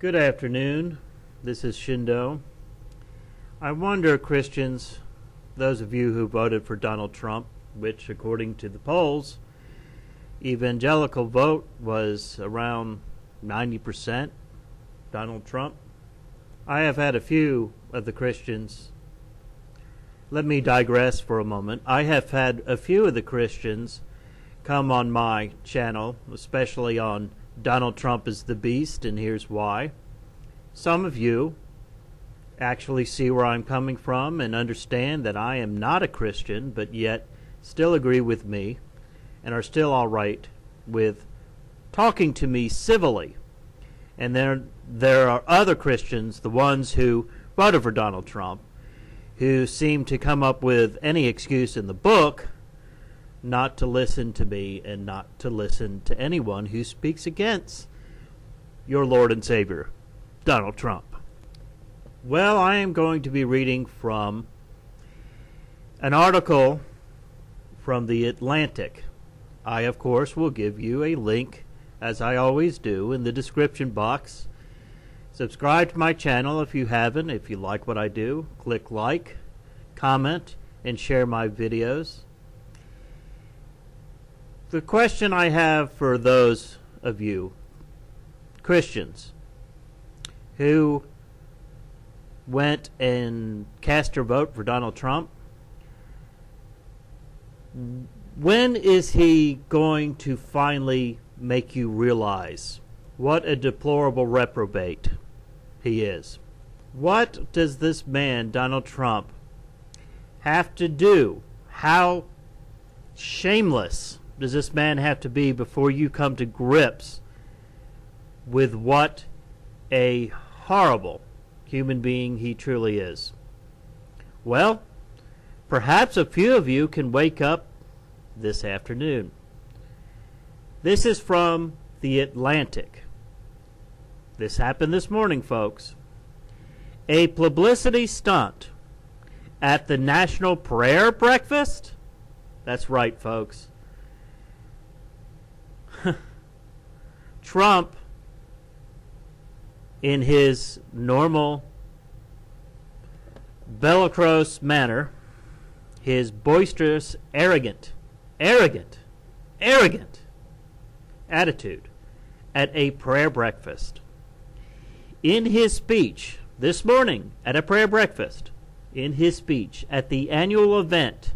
Good afternoon. This is Shindo. I wonder, Christians, those of you who voted for Donald Trump, which according to the polls, evangelical vote was around 90% Donald Trump. I have had a few of the Christians. Let me digress for a moment. I have had a few of the Christians come on my channel, especially on Donald Trump is the beast, and here's why. Some of you actually see where I'm coming from and understand that I am not a Christian, but yet still agree with me and are still all right with talking to me civilly. And there are other Christians, the ones who voted for Donald Trump, who seem to come up with any excuse in the book not to listen to me and not to listen to anyone who speaks against your Lord and Savior, Donald Trump. Well, I am going to be reading from an article from The Atlantic. I, of course, will give you a link, as I always do, in the description box. Subscribe to my channel if you haven't. If you like what I do, click like, comment, and share my videos. The question I have for those of you Christians who went and cast your vote for Donald Trump, when is he going to finally make you realize what a deplorable reprobate he is? What does this man, Donald Trump, have to do? How shameless does this man have to be before you come to grips with what a horrible human being he truly is? Well, perhaps a few of you can wake up this afternoon. This is from The Atlantic. This happened this morning, folks. A publicity stunt at the National Prayer Breakfast? That's right, folks. Trump, in his normal bellicose manner, his boisterous, arrogant attitude at a prayer breakfast. In his speech this morning at a prayer breakfast, in his speech at the annual event,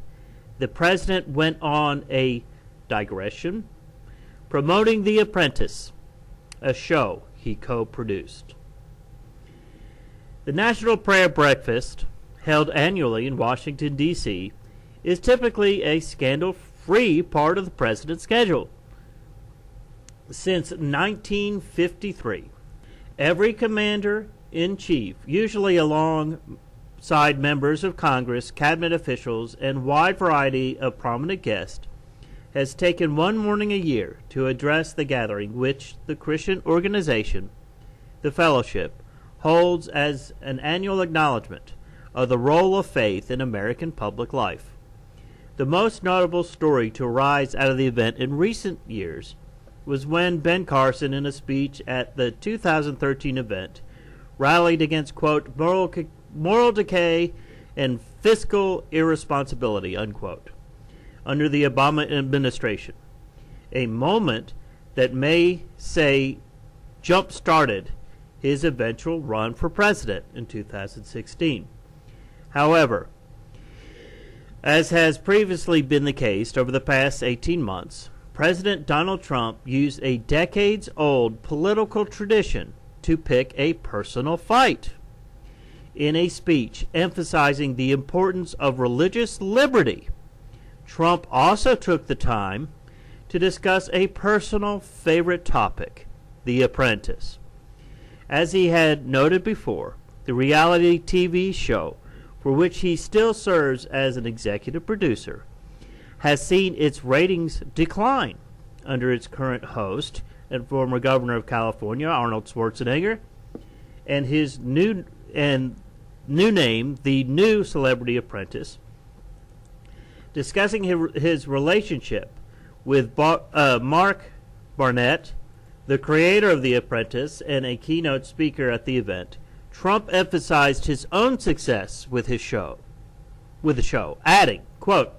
the president went on a digression promoting The Apprentice, a show he co-produced. The National Prayer Breakfast, held annually in Washington, D.C., is typically a scandal-free part of the president's schedule. Since 1953, every commander-in-chief, usually alongside members of Congress, cabinet officials, and wide variety of prominent guests, has taken one morning a year to address the gathering which the Christian organization, the Fellowship, holds as an annual acknowledgement of the role of faith in American public life. The most notable story to arise out of the event in recent years was when Ben Carson, in a speech at the 2013 event, rallied against, quote, moral decay and fiscal irresponsibility, unquote, under the Obama administration, a moment that may say jump-started his eventual run for president in 2016. However, as has previously been the case over the past 18 months, President Donald Trump used a decades-old political tradition to pick a personal fight. In a speech emphasizing the importance of religious liberty, Trump also took the time to discuss a personal favorite topic, The Apprentice. As he had noted before, the reality TV show, for which he still serves as an executive producer, has seen its ratings decline under its current host and former governor of California, Arnold Schwarzenegger, and his new name, the new Celebrity Apprentice, discussing his relationship with Mark Barnett, The creator of The Apprentice and a keynote speaker at the event, Trump emphasized his own success with the show, adding, quote,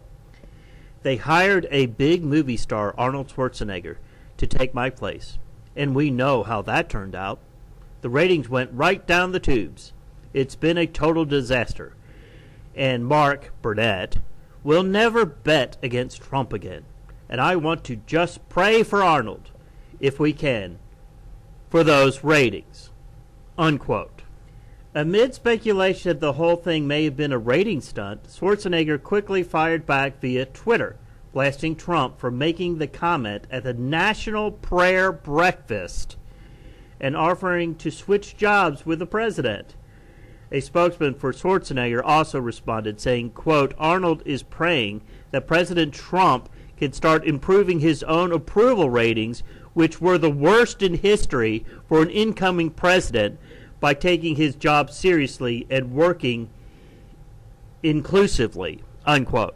"They hired a big movie star, Arnold Schwarzenegger, to take my place, and we know how that turned out. The ratings went right down the tubes. It's been a total disaster. And Mark Burnett will never bet against Trump again. And I want to just pray for Arnold, if we can, for those ratings." Unquote. Amid speculation that the whole thing may have been a rating stunt, Schwarzenegger quickly fired back via Twitter, blasting Trump for making the comment at the National Prayer Breakfast and offering to switch jobs with the president. A spokesman for Schwarzenegger also responded, saying, quote, "Arnold is praying that President Trump can start improving his own approval ratings, which were the worst in history for an incoming president, by taking his job seriously and working inclusively," unquote.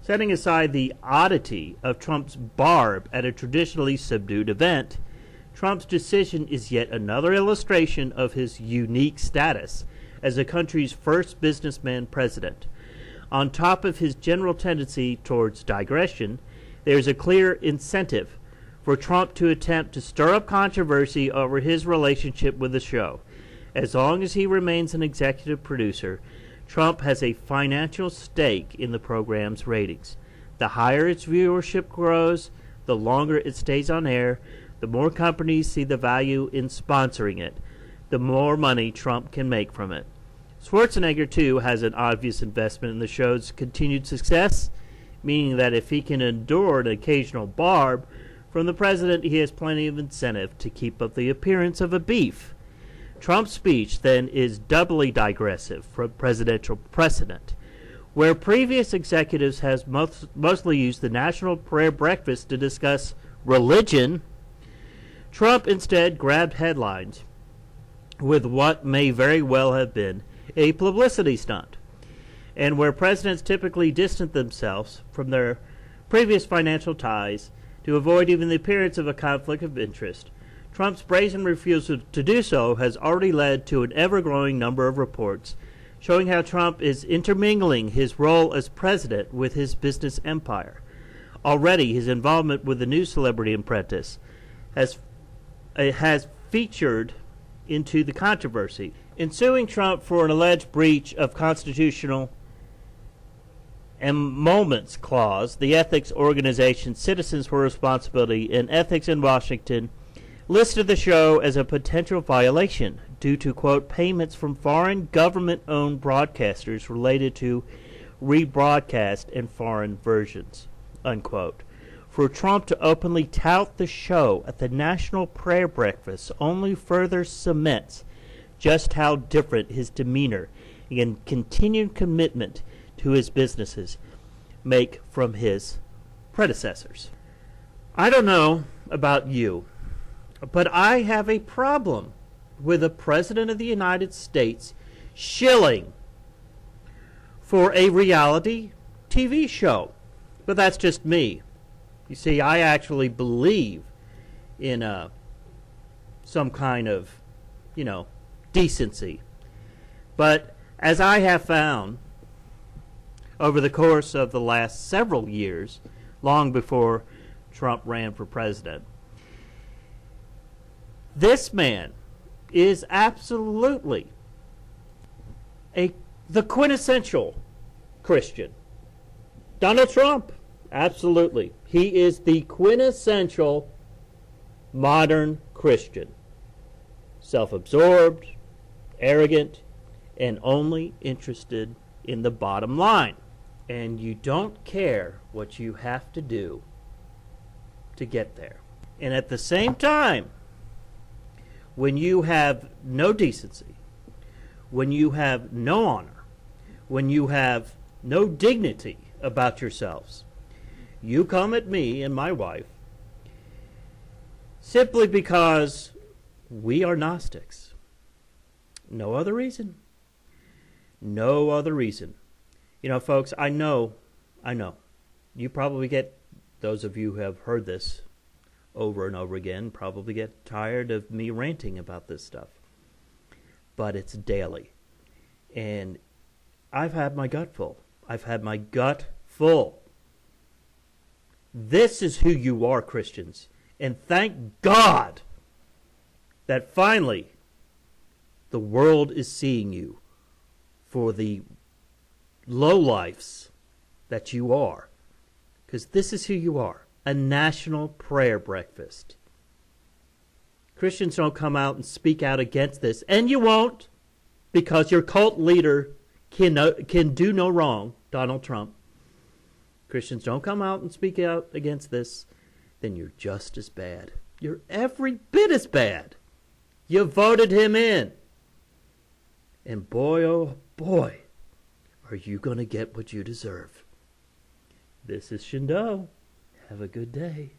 Setting aside the oddity of Trump's barb at a traditionally subdued event, Trump's decision is yet another illustration of his unique status as the country's first businessman president. On top of his general tendency towards digression, there is a clear incentive for Trump to attempt to stir up controversy over his relationship with the show. As long as he remains an executive producer, Trump has a financial stake in the program's ratings. The higher its viewership grows, the longer it stays on air, the more companies see the value in sponsoring it, the more money Trump can make from it. Schwarzenegger, too, has an obvious investment in the show's continued success, meaning that if he can endure an occasional barb from the president, he has plenty of incentive to keep up the appearance of a beef. Trump's speech, then, is doubly digressive from presidential precedent. Where previous executives have mostly used the National Prayer Breakfast to discuss religion, Trump instead grabbed headlines with what may very well have been a publicity stunt. And where presidents typically distance themselves from their previous financial ties to avoid even the appearance of a conflict of interest, Trump's brazen refusal to do so has already led to an ever-growing number of reports showing how Trump is intermingling his role as president with his business empire. Already, his involvement with the new Celebrity Apprentice has featured into the controversy. In suing Trump for an alleged breach of constitutional emoluments clause, the ethics organization Citizens for Responsibility and Ethics in Washington listed the show as a potential violation due to, quote, payments from foreign government-owned broadcasters related to rebroadcast and foreign versions, unquote. For Trump to openly tout the show at the National Prayer Breakfast only further cements just how different his demeanor and continued commitment to his businesses make from his predecessors. I don't know about you, but I have a problem with the President of the United States shilling for a reality TV show. But that's just me. You see, I actually believe in some kind of, decency. But as I have found over the course of the last several years, long before Trump ran for president, this man is absolutely the quintessential Christian. Donald Trump, absolutely. He is the quintessential modern Christian. Self-absorbed, arrogant, and only interested in the bottom line. And you don't care what you have to do to get there. And at the same time, when you have no decency, when you have no honor, when you have no dignity about yourselves, you come at me and my wife simply because we are Gnostics. No other reason. No other reason. Folks, I know. You probably get, those of you who have heard this over and over again, probably get tired of me ranting about this stuff. But it's daily. And I've had my gut full. I've had my gut full. This is who you are, Christians. And thank God that finally the world is seeing you for the lowlifes that you are. Because this is who you are. A national prayer breakfast. Christians don't come out and speak out against this. And you won't, because your cult leader can do no wrong, Donald Trump. Christians don't come out and speak out against this, then you're just as bad. You're every bit as bad. You voted him in. And boy, oh boy, are you going to get what you deserve. This is Shindo. Have a good day.